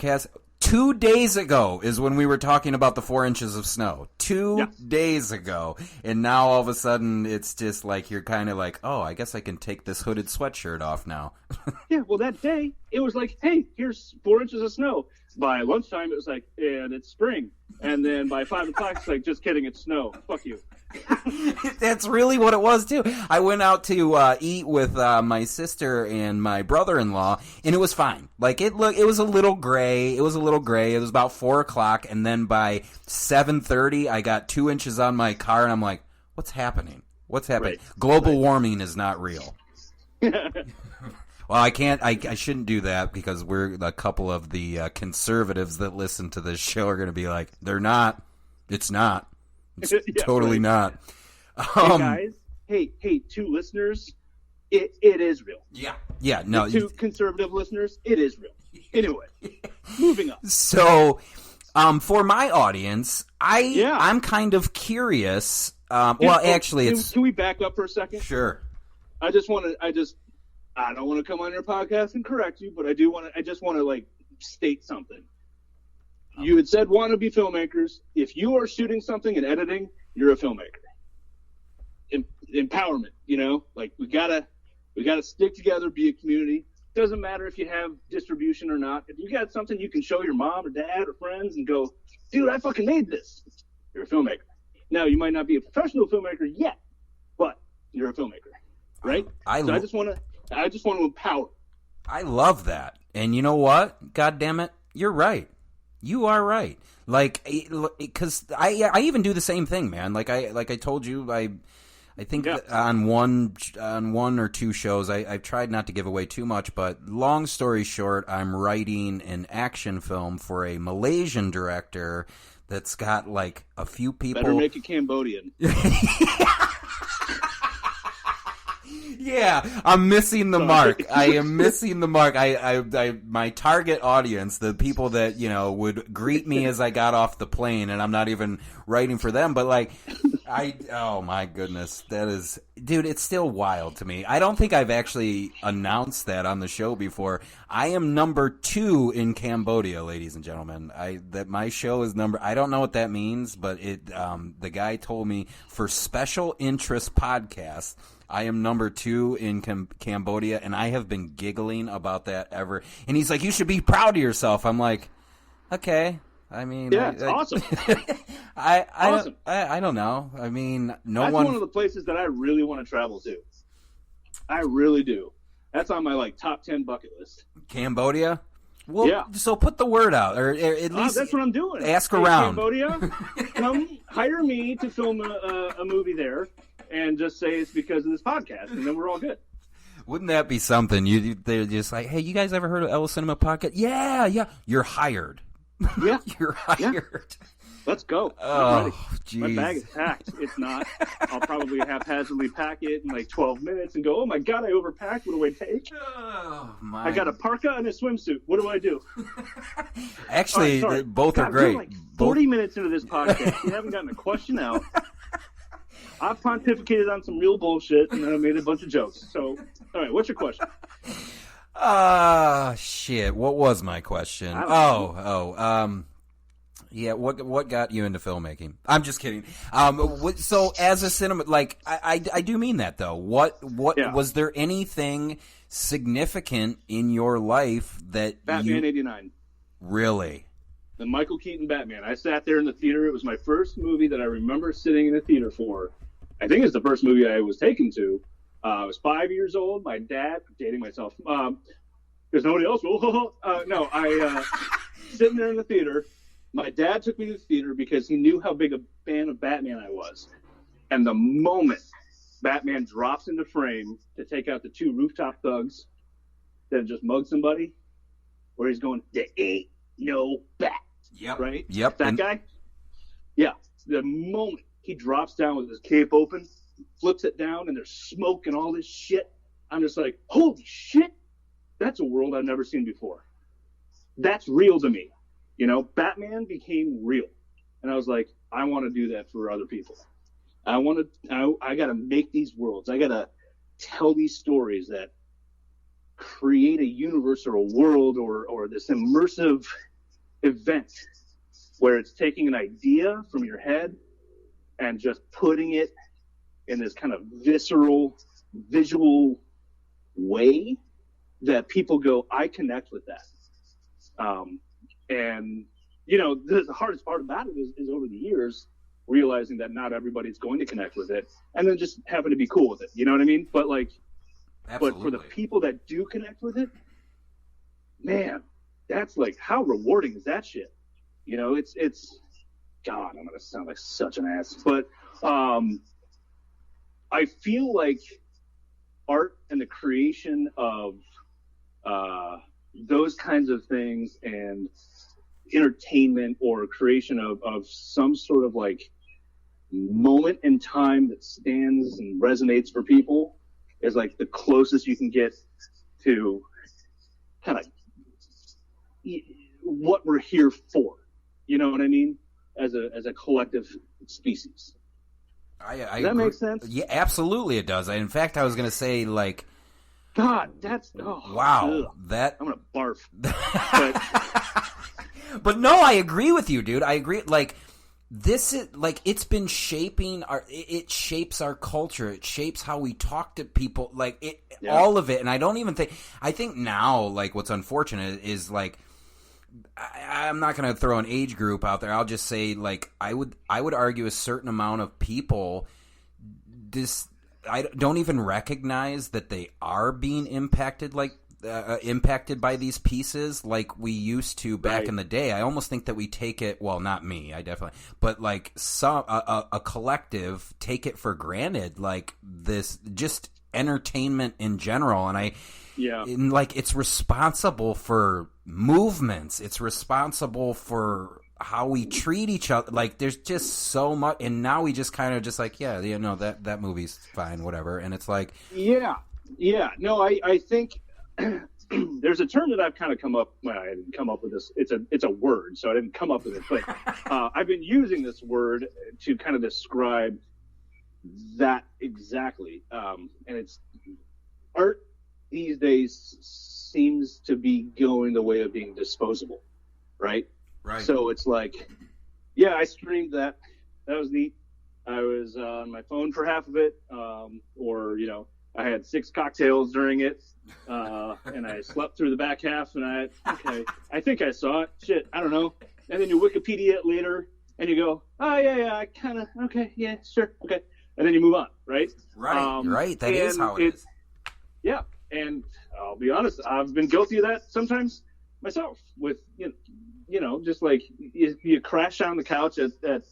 forecast. 2 days ago is when we were talking about the 4 inches of snow. 2 days ago. And now all of a sudden it's just like you're kind of like, oh, I guess I can take this hooded sweatshirt off now. Yeah, well, that day it was like, hey, here's 4 inches of snow. By lunchtime it was like, and it's spring. And then by 5 o'clock it's like, just kidding, it's snow. Fuck you. That's really what it was too. I went out to eat with my sister and my brother-in-law, and it was fine. Like it was a little gray. It was about 4 o'clock, and then by 7:30, I got 2 inches on my car, and I'm like, "What's happening? What's happening? Right. Global warming is not real." Well, I can't. I shouldn't do that because we're a couple of the conservatives that listen to this show are going to be like, "They're not. It's not." It's totally not. Hey guys, hey, two listeners, it is real. Yeah, no. Two conservative listeners, it is real. Anyway, moving on. So, for my audience, I'm kind of curious. Well, actually, can we back up for a second? Sure. I don't want to come on your podcast and correct you, but I just want to like state something. You had said wannabe filmmakers. If you are shooting something and editing, you're a filmmaker. Empowerment, like we gotta stick together, be a community. Doesn't matter if you have distribution or not. If you got something you can show your mom or dad or friends and go, dude, I fucking made this. You're a filmmaker. Now you might not be a professional filmmaker yet, but you're a filmmaker, right? I just want to empower. I love that, and you know what? God damn it, you're right. You are right. Like, because I even do the same thing, man. Like I told you, I think on one or two shows, I've tried not to give away too much. But long story short, I'm writing an action film for a Malaysian director that's got like a few people. Better make it Cambodian. Yeah, I'm missing the mark. I am missing the mark. My target audience, the people that, would greet me as I got off the plane, and I'm not even writing for them, but like, oh my goodness, that is, dude, it's still wild to me. I don't think I've actually announced that on the show before. I am number 2 in Cambodia, ladies and gentlemen. That my show is I don't know what that means, but the guy told me for special interest podcasts, I am number 2 in Cambodia, and I have been giggling about that ever. And he's like, you should be proud of yourself. I'm like, okay. I mean, yeah, it's awesome. Awesome. I don't know. I mean, that's one of the places that I really want to travel to. I really do. That's on my top 10 bucket list. Cambodia? Well, yeah. So put the word out, or at least that's what I'm doing. Ask around. Cambodia, come hire me to film a movie there. And just say it's because of this podcast, and then we're all good. Wouldn't that be something? They're just like, hey, you guys ever heard of Ellis Cinema Podcast? Yeah. You're hired. Yeah. You're hired. Yeah. Let's go. Oh, jeez. My bag is packed. It's not. I'll probably haphazardly pack it in 12 minutes and go, oh, my God, I overpacked. What do I take? Oh, my. I got a parka and a swimsuit. What do I do? Actually, both are great. We're 40 minutes into this podcast. We haven't gotten a question out. I've pontificated on some real bullshit, and then I made a bunch of jokes. So, all right, what's your question? Shit. What was my question? Yeah. What got you into filmmaking? I'm just kidding. So as a cinema, I do mean that though. What was there anything significant in your life that Batman '89? Really? The Michael Keaton Batman. I sat there in the theater. It was my first movie that I remember sitting in the theater for. I think it's the first movie I was taken to. I was 5 years old. My dad, dating myself. There's nobody else. Sitting there in the theater. My dad took me to the theater because he knew how big a fan of Batman I was. And the moment Batman drops into frame to take out the 2 rooftop thugs that just mugged somebody, where he's going, there ain't no bat. Yep. Right? Yep. That guy? Yeah. The moment he drops down with his cape open, flips it down, and there's smoke and all this shit, I'm just like, holy shit, that's a world I've never seen before. That's real to me. Batman became real. And I was like, I want to do that for other people. I got to make these worlds. I got to tell these stories that create a universe or a world or this immersive event where it's taking an idea from your head and just putting it in this kind of visceral, visual way that people go, I connect with that. And, you know, the hardest part about it is over the years, realizing that not everybody's going to connect with it, and then just having to be cool with it. You know what I mean? But like, Absolutely. But for the people that do connect with it, man, that's like, how rewarding is that shit? You know, it's God, I'm going to sound like such an ass, but I feel like art and the creation of those kinds of things and entertainment or creation of some sort of like moment in time that stands and resonates for people is like the closest you can get to kind of what we're here for. You know what I mean? As a collective species. Does that make sense? Yeah, absolutely it does. In fact, I was going to say, like, God, that's wow. Ugh. That I'm gonna barf. But no, I agree with you, dude. I agree. Like, this is like, it's been shaping it shapes our culture. It shapes how we talk to people. Like all of it. And I think now, like, what's unfortunate is like, I'm not going to throw an age group out there. I'll just say, like, I would argue a certain amount of people I don't even recognize that they are being impacted by these pieces like we used to back in the day. I almost think that we take it, well, not me, I definitely, but like a collective take it for granted, like this just entertainment in general. And like, it's responsible for movements. It's responsible for how we treat each other. Like, there's just so much, and now we just kind of just like, yeah, you know, that movie's fine, whatever. And it's like, no, I think there's a term that I've kind of come up. Well, I didn't come up with this. It's a word, so I didn't come up with it. But I've been using this word to kind of describe that exactly. And it's art these days seems to be going the way of being disposable, right? Right. So it's like, yeah, I streamed that. That was neat. I was on my phone for half of it, or, you know, I had 6 cocktails during it, and I slept through the back half, and I think I saw it. Shit, I don't know. And then you Wikipedia it later, and you go, oh, yeah, I kind of, okay, yeah, sure, okay. And then you move on, right? Right, that is how it is. Yeah, and I'll be honest, I've been guilty of that sometimes myself with, you know, just like you crash on the couch at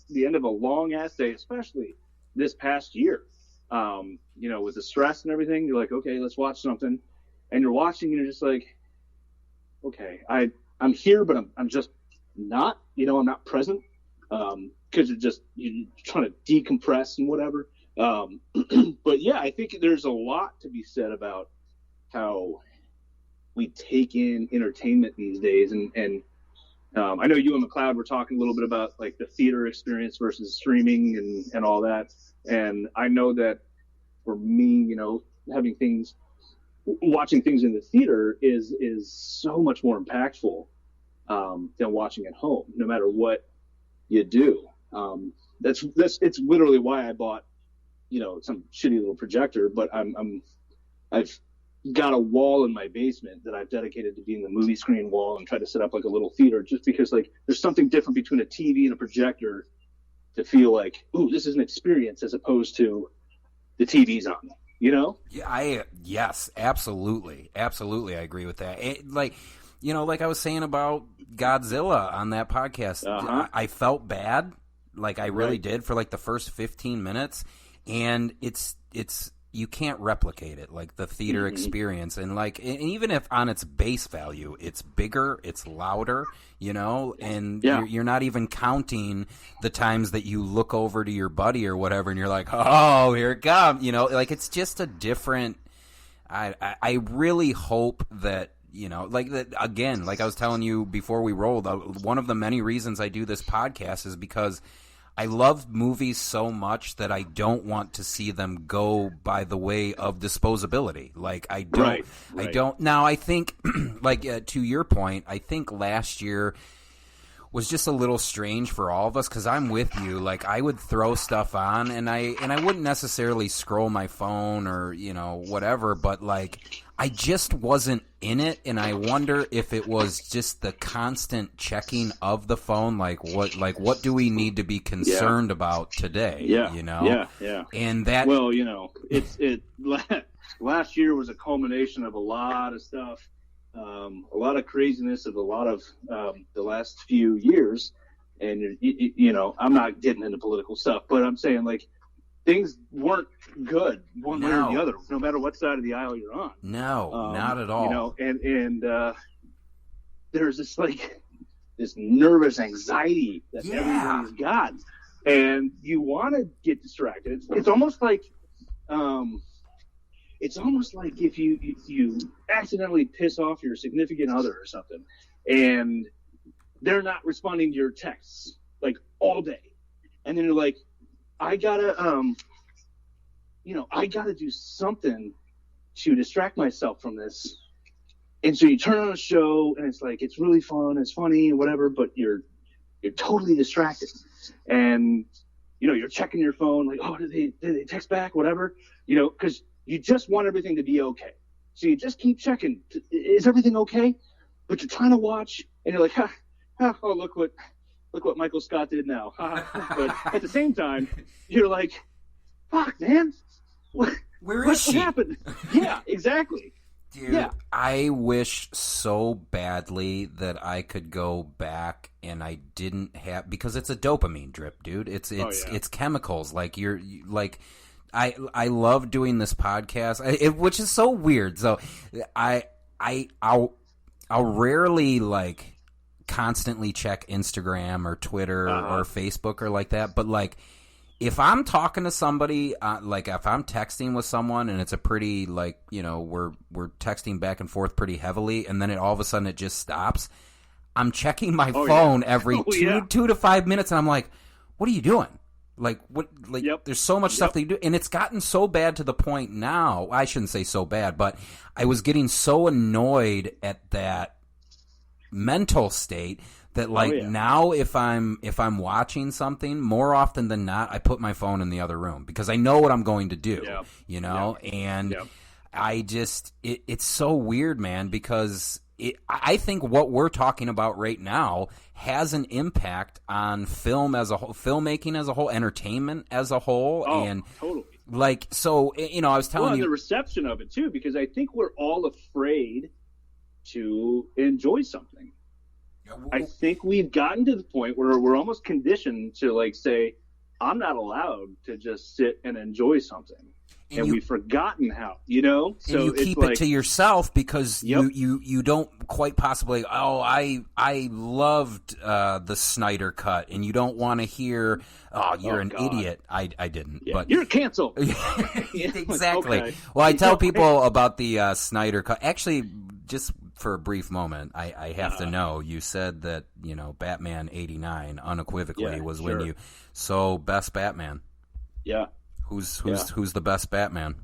the end of a long ass day, especially this past year. You know, with the stress and everything, you're like, okay, let's watch something, and you're watching, and you're just like, okay, I'm here, but I'm just not, you know, I'm not present, because you're trying to decompress and whatever. But yeah, I think there's a lot to be said about how we take in entertainment these days, and I know you and MacLeod were talking a little bit about like the theater experience versus streaming and all that. And I know that for me, you know, watching things in the theater is so much more impactful than watching at home, no matter what you do. It's literally why I bought, you know, some shitty little projector, but I've got a wall in my basement that I've dedicated to being the movie screen wall, and try to set up like a little theater, just because like there's something different between a TV and a projector to feel like, ooh, this is an experience, as opposed to the TV's on, you know? Yeah, yes, absolutely. Absolutely. I agree with that. Like, you know, like I was saying about Godzilla on that podcast, I felt bad. Like, I really did for like the first 15 minutes, and it's, you can't replicate it, like the theater experience. And like, and even if on its base value, it's bigger, it's louder, you know, and you're not even counting the times that you look over to your buddy or whatever, and you're like, oh, here it comes, you know, like it's just a different, I really hope that, you know, like that, again, like I was telling you before we rolled, one of the many reasons I do this podcast is because I love movies so much that I don't want to see them go by the way of disposability. Like, I don't. Now, I think, like, to your point, I think last year was just a little strange for all of us, because I'm with you. Like, I would throw stuff on, and I wouldn't necessarily scroll my phone or, you know, whatever, but, like, I just wasn't in it, and I wonder if it was just the constant checking of the phone, like what do we need to be concerned about today, you know? Yeah. And that... Well, you know, last year was a culmination of a lot of stuff, a lot of craziness of a lot of the last few years. And, you know, I'm not getting into political stuff, but I'm saying, like, things weren't good one way or the other, no matter what side of the aisle you're on. No, not at all. You know, and there's this, like, this nervous anxiety that everybody's got. And you want to get distracted. It's almost like... it's almost like if you accidentally piss off your significant other or something, and they're not responding to your texts like all day, and then you're like, I gotta do something to distract myself from this, and so you turn on a show, and it's like, it's really fun, it's funny, and whatever, but you're totally distracted, and you know, you're checking your phone, like, oh, did they text back, whatever, you know, because you just want everything to be okay. So you just keep checking. Is everything okay? But you're trying to watch, and you're like, oh, look what Michael Scott did now. But at the same time, you're like, fuck, man. What happened? Yeah, exactly. Dude, yeah. I wish so badly that I could go back and I didn't have, because it's a dopamine drip, dude. It's chemicals. Like I love doing this podcast, which is so weird. So I'll rarely, like, constantly check Instagram or Twitter or Facebook or like that. But, like, if I'm talking to somebody, like if I'm texting with someone and it's a pretty, like, you know, we're texting back and forth pretty heavily, and then all of a sudden it just stops, I'm checking my phone every 2 to 5 minutes, and I'm like, what are you doing? Like, what? Like, there's so much stuff that you do, and it's gotten so bad to the point now. I shouldn't say so bad, but I was getting so annoyed at that mental state that, like, now if I'm watching something, more often than not, I put my phone in the other room because I know what I'm going to do. You know, and I just it's so weird, man, because I think what we're talking about right now has an impact on film as a whole, filmmaking as a whole, entertainment as a whole. And totally. Like, so, you know, I was telling you the reception of it too, because I think we're all afraid to enjoy something. I think we've gotten to the point where we're almost conditioned to, like, say, I'm not allowed to just sit and enjoy something. And we've forgotten how, you know? So and you keep it to yourself because you don't quite possibly, I loved the Snyder cut, and you don't want to hear, you're an idiot. I didn't. But you're canceled. Exactly. Okay. Well, I tell people about the Snyder cut. Actually, just for a brief moment, I have to know, you said that, you know, Batman 89 unequivocally was when you, so best Batman. Yeah. Who's the best Batman?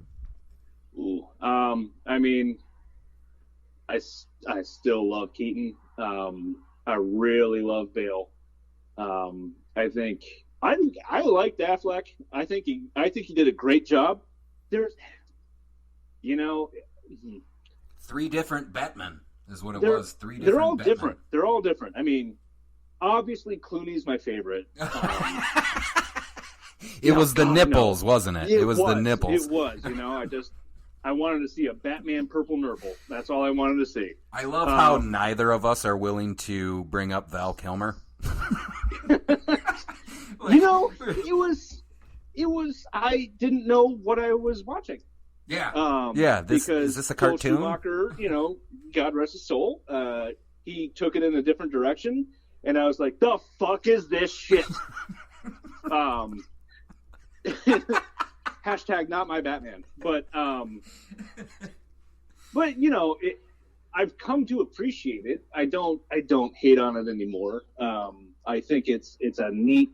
Ooh, I mean, I still love Keaton. I really love Bale. I liked Affleck. I think he did a great job. There's, you know, 3 different Batmen is what it was. 3 different. They're all Batmen. different. They're all different. I mean, obviously Clooney's my favorite. It was the nipples, wasn't it? It was the nipples. It was, you know, I wanted to see a Batman purple nipple. That's all I wanted to see. I love how neither of us are willing to bring up Val Kilmer. You know, it was, I didn't know what I was watching. Yeah. Because is this a cartoon? Joel Schumacher, you know, God rest his soul, he took it in a different direction, and I was like, the fuck is this shit? Hashtag not my Batman, but you know, I've come to appreciate it. I don't hate on it anymore. I think it's a neat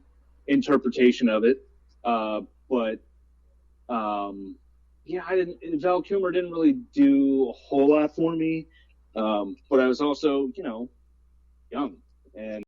interpretation of it. But Val Kilmer didn't really do a whole lot for me. But I was also, you know, young, and